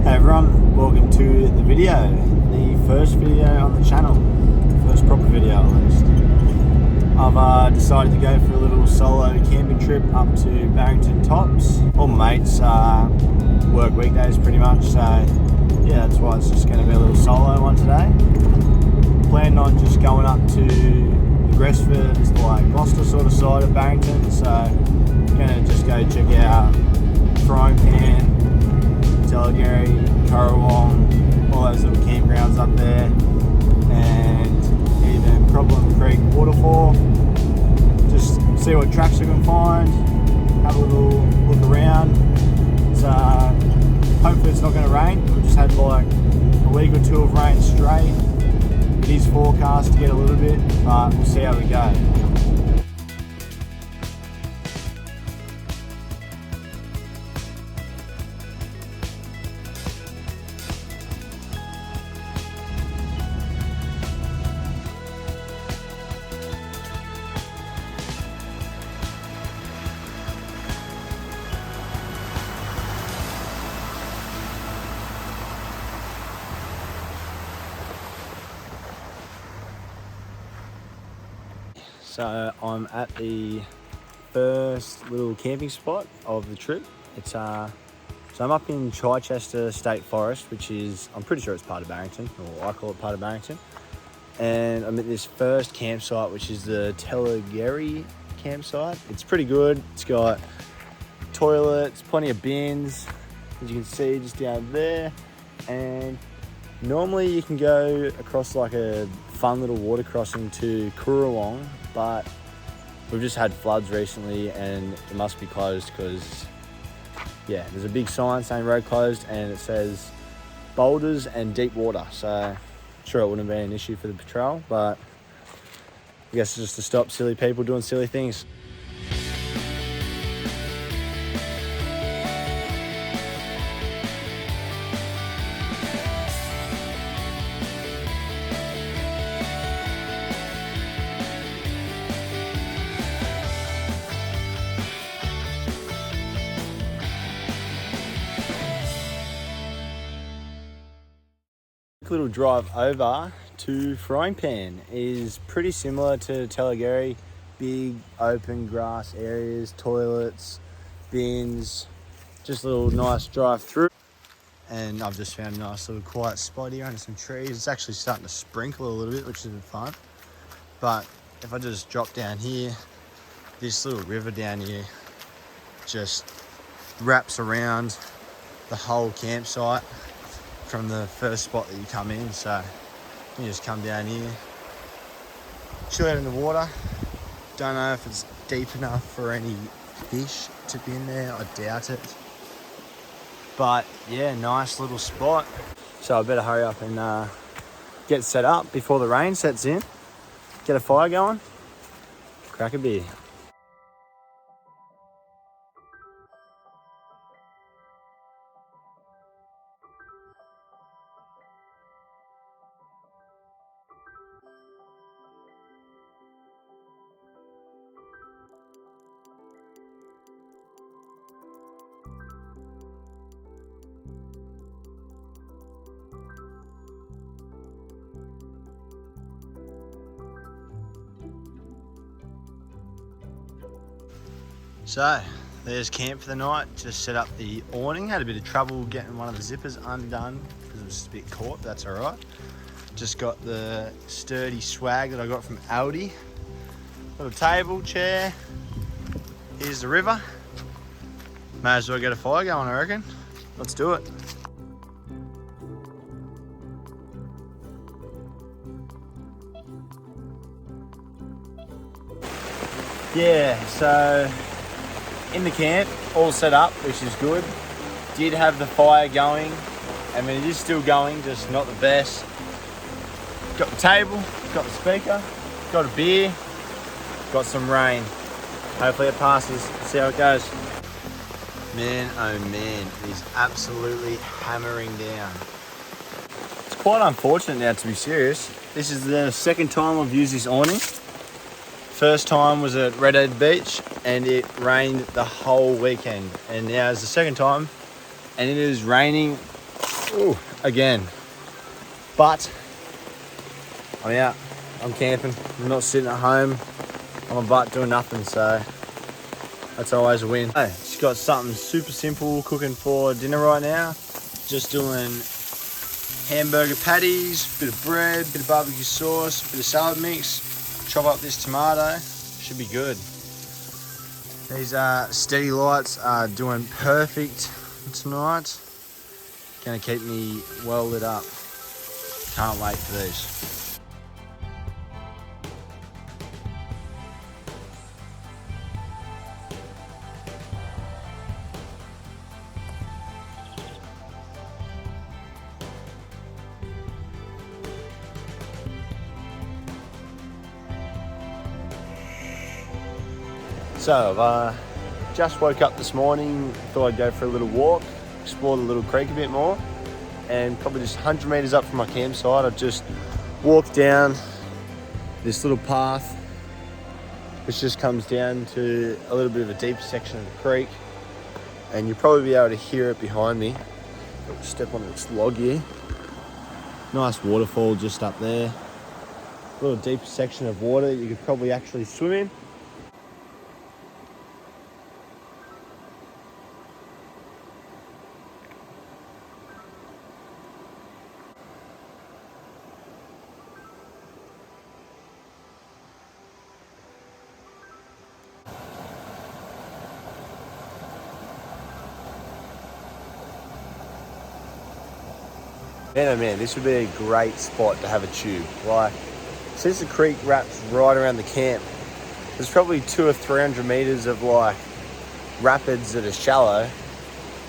Hey everyone, welcome to the video, the first video on the channel, first proper video at least. I've decided to go for a little solo camping trip up to Barrington Tops. All my mates work weekdays pretty much, so yeah, that's why it's just going to be a little solo one today. Planning on just going up to the Gresford, like Gloucester sort of side of Barrington, so going to just go check out Frying Pan, Telageri, Currawong, all those little campgrounds up there, and even Problem Creek waterfall. Just see what tracks we can find, have a little look around. So hopefully it's not going to rain. We've just had like a week or two of rain straight. It is forecast to get a little bit, but we'll see how we go. So I'm at the first little camping spot of the trip. It's so I'm up in Chichester State Forest, which is, I'm pretty sure it's part of Barrington, or I call it part of Barrington. And I'm at this first campsite, which is the Telageri campsite. It's pretty good. It's got toilets, plenty of bins, as you can see just down there. And normally you can go across like a fun little water crossing to Currawong, but we've just had floods recently and it must be closed because, yeah, there's a big sign saying road closed and it says boulders and deep water. So I'm sure it wouldn't be an issue for the patrol, but I guess it's just to stop silly people doing silly things. Little drive over to Frying Pan is pretty similar to Telageri. Big open grass areas, toilets, bins, just a little nice drive through. And I've just found a nice little quiet spot here under some trees. It's actually starting to sprinkle a little bit, which is fun. But if I just drop down here, this little river down here just wraps around the whole campsite from the first spot that you come in. So you just come down here, chill out in the water. Don't know if it's deep enough for any fish to be in there, I doubt it. But yeah, nice little spot. So I better hurry up and get set up before the rain sets in. Get a fire going, crack a beer. So there's camp for the night. Just set up the awning. Had a bit of trouble getting one of the zippers undone because it was just a bit caught, but that's all right. Just got the sturdy swag that I got from Aldi. Little table, chair. Here's the river. May as well get a fire going, I reckon. Let's do it. Yeah, so in the camp, all set up, which is good. Did have the fire going. I mean, it is still going, just not the best. Got the table, got the speaker, got a beer, got some rain. Hopefully it passes. See how it goes. Man, oh man, it is absolutely hammering down. It's quite unfortunate now, to be serious. This is the second time I've used this awning. First time was at Red Head Beach and it rained the whole weekend. And now it's the second time and it is raining Ooh, again. But I'm out. I'm camping. I'm not sitting at home. I'm a butt doing nothing, so that's always a win. Hey, just got something super simple cooking for dinner right now. Just doing hamburger patties, bit of bread, bit of barbecue sauce, bit of salad mix. Chop up this tomato. Should be good. These steady lights are doing perfect tonight. Gonna keep me well lit up. Can't wait for these. So I've just woke up this morning, thought I'd go for a little walk, explore the little creek a bit more, and probably just 100 metres up from my campsite, I've just walked down this little path, which just comes down to a little bit of a deeper section of the creek, and you'll probably be able to hear it behind me. I'll step on this log here. Nice waterfall just up there. A little deeper section of water that you could probably actually swim in. Man, oh man, this would be a great spot to have a tube. Like, since the creek wraps right around the camp, there's probably 200 or 300 meters of like rapids that are shallow.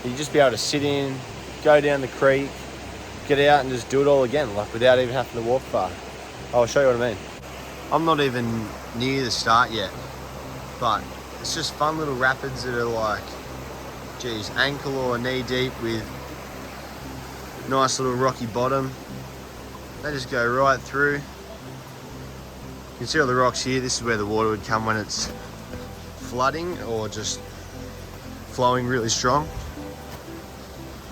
You'd just be able to sit in, go down the creek, get out and just do it all again, like without even having to walk far. I'll show you what I mean. I'm not even near the start yet, but it's just fun little rapids that are like, geez, ankle or knee deep with nice little rocky bottom. They just go right through. You can see all the rocks here. This is where the water would come when it's flooding or just flowing really strong.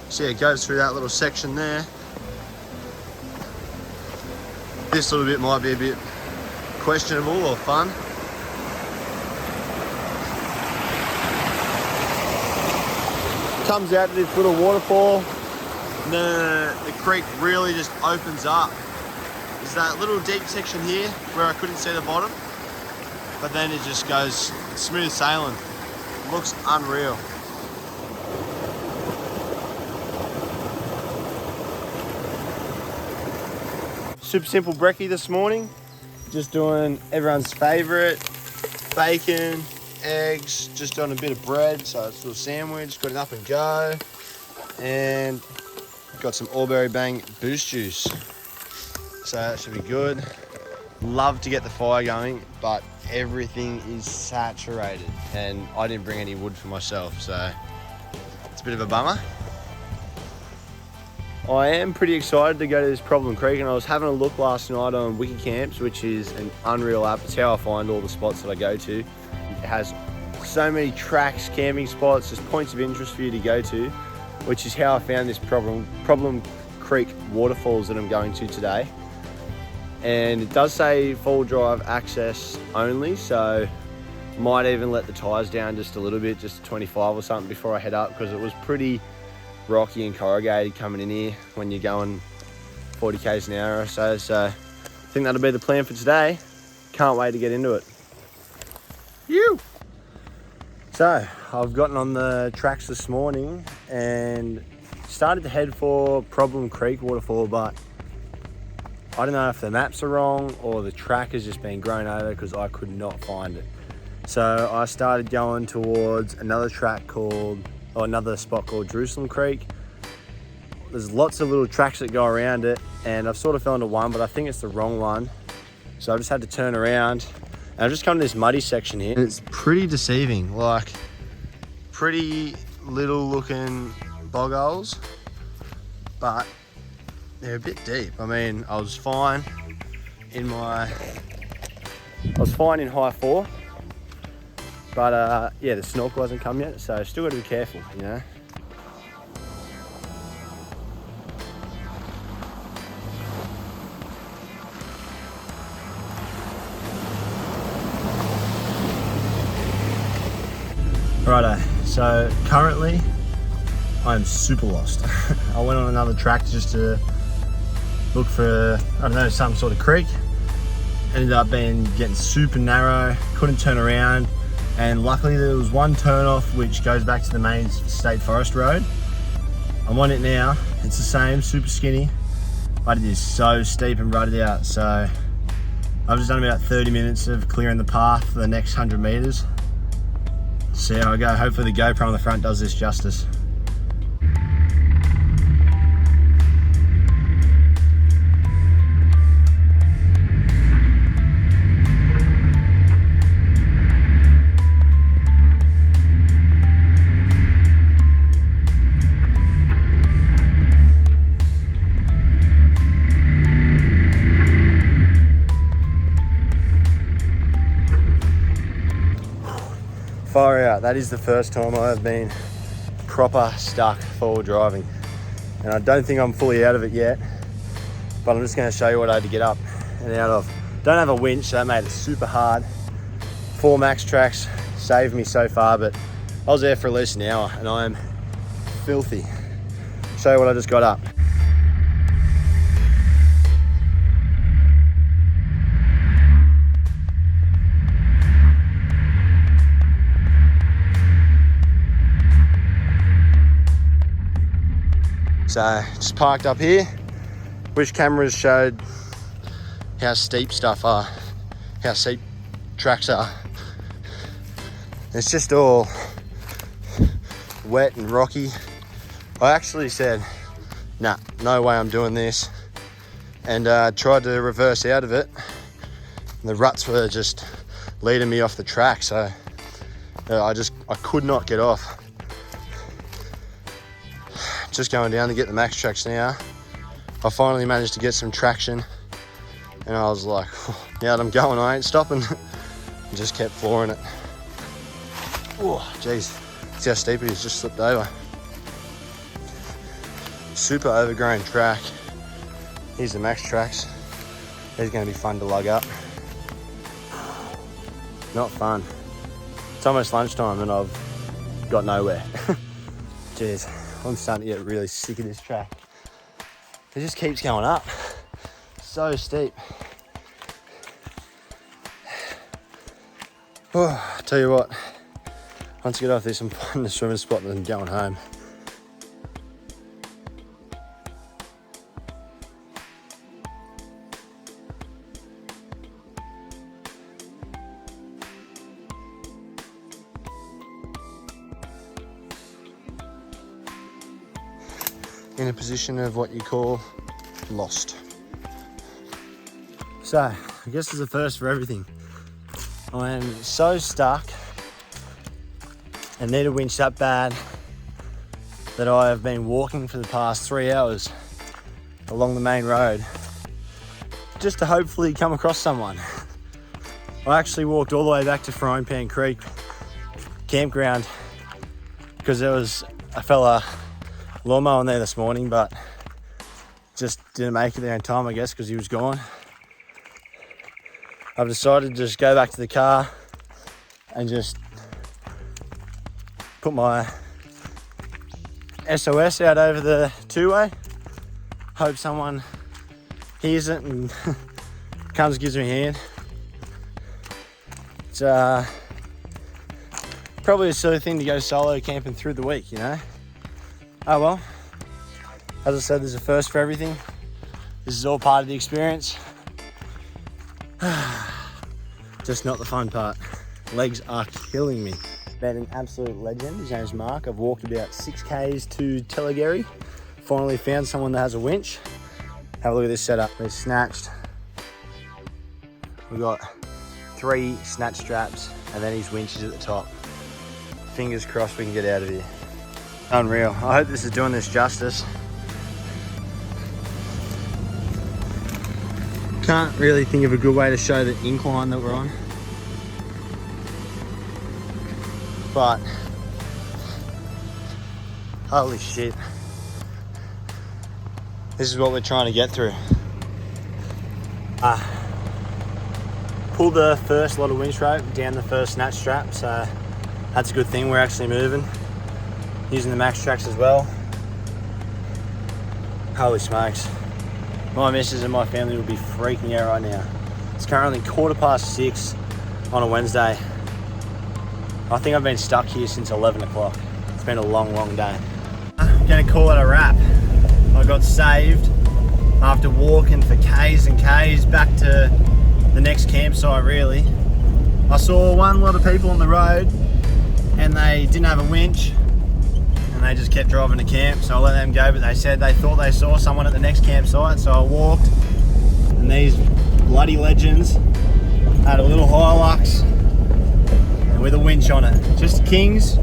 So yeah, it goes through that little section there. This little bit might be a bit questionable or fun. Comes out to this little waterfall. The creek really just opens up. There's that little deep section here where I couldn't see the bottom, but then it just goes smooth sailing. Looks unreal. Super simple brekkie this morning. Just doing everyone's favorite, bacon, eggs, just doing a bit of bread, so it's a little sandwich, got it up and go, and got some Albury Bang boost juice. So that should be good. Love to get the fire going, but everything is saturated and I didn't bring any wood for myself, so it's a bit of a bummer. I am pretty excited to go to this Problem Creek, and I was having a look last night on Wiki Camps, which is an unreal app. It's how I find all the spots that I go to. It has so many tracks, camping spots, just points of interest for you to go to, which is how I found this Problem Creek waterfalls that I'm going to today. And it does say four-wheel drive access only, so might even let the tyres down just a little bit, just 25 or something before I head up, because it was pretty rocky and corrugated coming in here when you're going 40 k's an hour or so. So I think that'll be the plan for today. Can't wait to get into it. You. So I've gotten on the tracks this morning and started to head for Problem Creek waterfall, but I don't know if the maps are wrong or the track has just been grown over because I could not find it. So I started going towards another track another spot called Jerusalem Creek. There's lots of little tracks that go around it, and I've sort of fell into one, but I think it's the wrong one. So I just had to turn around, and I've just come to this muddy section here. And it's pretty deceiving, like pretty little looking bog holes, but they're a bit deep. I mean, I was fine in high 4, but yeah, the snorkel hasn't come yet, so still got to be careful, you know. Righto, so currently I'm super lost. I went on another track just to look for, I don't know, some sort of creek. Ended up getting super narrow, couldn't turn around, and luckily there was one turn off which goes back to the main State Forest road. I'm on it now, it's the same, super skinny, but it is so steep and rutted out. So I've just done about 30 minutes of clearing the path for the next 100 meters. See how I go. Hopefully the GoPro on the front does this justice. Far out, that is the first time I've been proper stuck forward driving. And I don't think I'm fully out of it yet, but I'm just gonna show you what I had to get up and out of. Don't have a winch, so that made it super hard. 4 max tracks saved me so far, but I was there for at least an hour and I am filthy. Show you what I just got up. So just parked up here. Wish cameras showed how steep stuff are, how steep tracks are. It's just all wet and rocky. I actually said, nah, no way I'm doing this. And tried to reverse out of it. And the ruts were just leading me off the track. So I could not get off. Just going down to get the max tracks now. I finally managed to get some traction and I was like, now that I'm going, I ain't stopping. And just kept flooring it. Oh, geez, see how steep it is, just slipped over. Super overgrown track. Here's the max tracks. These are gonna be fun to lug up. Not fun. It's almost lunchtime and I've got nowhere. Jeez. I'm starting to get really sick of this track. It just keeps going up. So steep. Oh, I tell you what, once I get off this, I'm finding a swimming spot and then going home. In a position of what you call lost. So, I guess there's a first for everything. I am so stuck and need a winch that bad that I have been walking for the past 3 hours along the main road just to hopefully come across someone. I actually walked all the way back to Frying Pan Creek campground because there was a fella lawn mowing there this morning, but just didn't make it there in time, I guess, because he was gone. I've decided to just go back to the car and just put my SOS out over the two-way. Hope someone hears it and comes and gives me a hand. It's probably a silly thing to go solo camping through the week, you know? Oh well, as I said, there's a first for everything. This is all part of the experience. Just not the fun part. Legs are killing me. Met an absolute legend, his name's Mark. I've walked about 6 Ks to Telageri. Finally found someone that has a winch. Have a look at this setup. We're snatched. We've got 3 snatch straps and then his winch is at the top. Fingers crossed we can get out of here. Unreal. I hope this is doing this justice. Can't really think of a good way to show the incline that we're on. But, holy shit. This is what we're trying to get through. Pulled the first lot of winch rope down the first snatch strap, so That's a good thing, we're actually moving. Using the Max Tracks as well. Holy smokes. My missus and my family will be freaking out right now. It's currently 6:15 on a Wednesday. I think I've been stuck here since 11 o'clock. It's been a long, long day. I'm gonna call it a wrap. I got saved after walking for K's and K's back to the next campsite really. I saw one lot of people on the road and they didn't have a winch and they just kept driving to camp, so I let them go, but they said they thought they saw someone at the next campsite, so I walked and these bloody legends had a little Hilux and with a winch on it. Just Kings,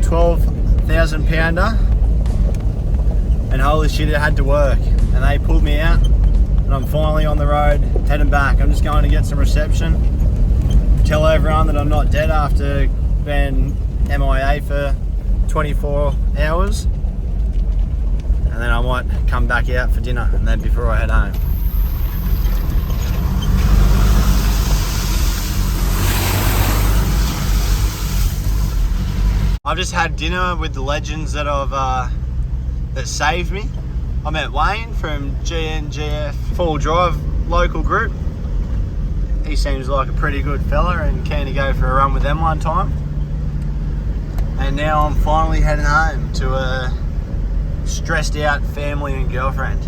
12,000 pounder, and holy shit, it had to work. And they pulled me out and I'm finally on the road heading back. I'm just going to get some reception, tell everyone that I'm not dead after being MIA for 24 hours, and then I might come back out for dinner and then before I head home. I've just had dinner with the legends that that saved me. I met Wayne from GNGF Full Drive local group. He seems like a pretty good fella and keen to go for a run with them one time. And now I'm finally heading home to a stressed out family and girlfriend.